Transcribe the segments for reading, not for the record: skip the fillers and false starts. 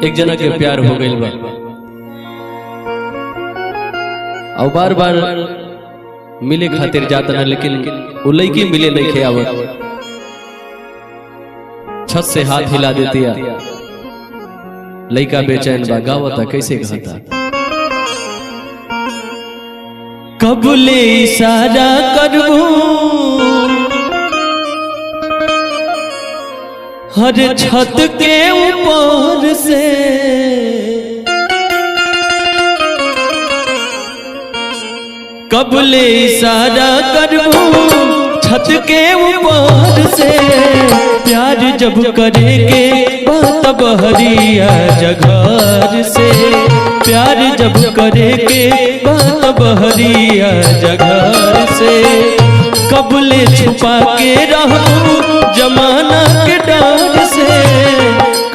एक जना के प्यार हो गइल बा और बार बार मिले खातिर जाता ना, लेकिन वो लड़की मिले नहीं खे आवत। छत से हाथ हिला देती है, लड़का बेचैन बा, गावता कैसे गाता। कबले इशारा करबू हर छत के ऊपर से, कबले इशारा करबू छत के ऊपर से, प्यार जब करेंगे बात बहरिया जगह से, प्यार जब करेंगे बात बहरिया जगह से, कबले छुपा के रहूं जमाना के डर से,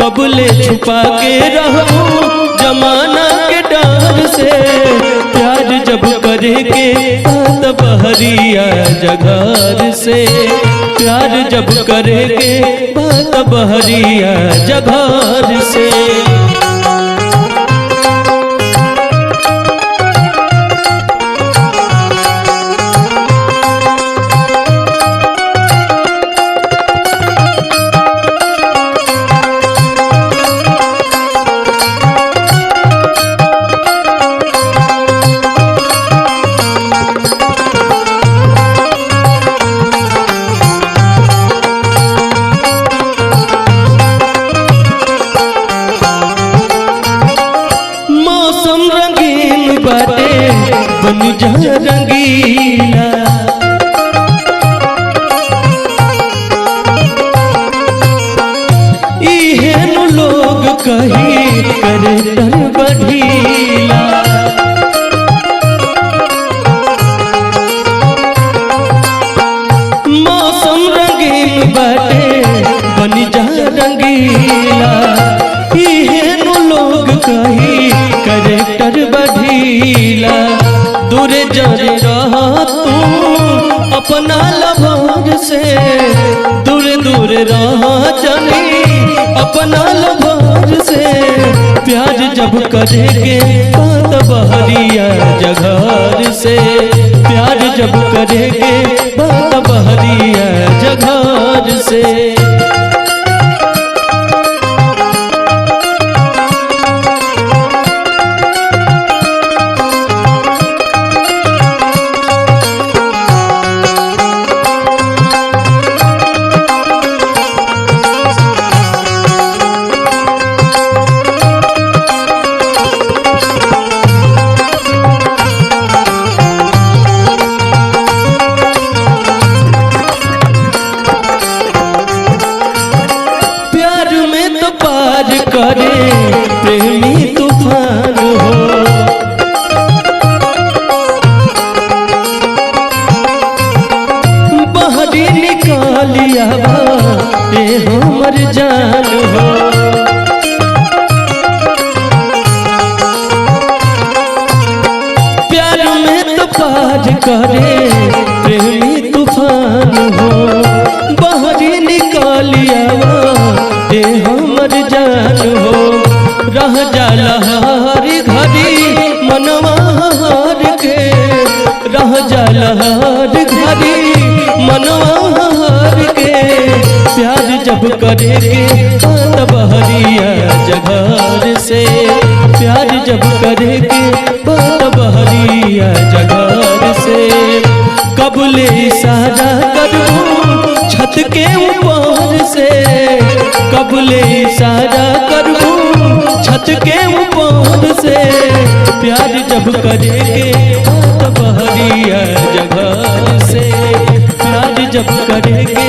कबले छुपा के रहूं जमाना के डर से, प्यार जब करेंगे बात बहरिया जगह से, प्यार जब करेंगे बात बहरिया जगह से। बन जा रंगीला इहेन लोग कही करे डर बढ़ीला, मौसम रंगीन बाटे बन जा रंगीला, इहेन लोग कही करे डर बढ़ीला, दूरे जरे रहा तू अपना लभार से, दूरे दूरे रहा जानी अपना लभार से, प्यार जब करेंगे बात बहरिया जगह से, प्यार जब करेंगे बात बहरिया जगह से। पार करे प्रेमी तूफान हो, बहरी निकालिया ए हमर जान हो, प्यार में तो पार करे प्रेमी तूफान हो, बहरी निकालिया ए हमर जान हो, रह जाला हर घड़ी मनवा हार के, रह जाला हर घड़ी मनवा हार के, प्यार जब करेंगे बात बहरिया जगह से, प्यार जब करेंगे बात बहरिया जगह से, कबले इशारा करूं छत के ऊपर से, कबले इशारा करूं छत के ऊपर से, प्यार जब करेंगे बात बहरिया जगह से, प्यार जब करेंगे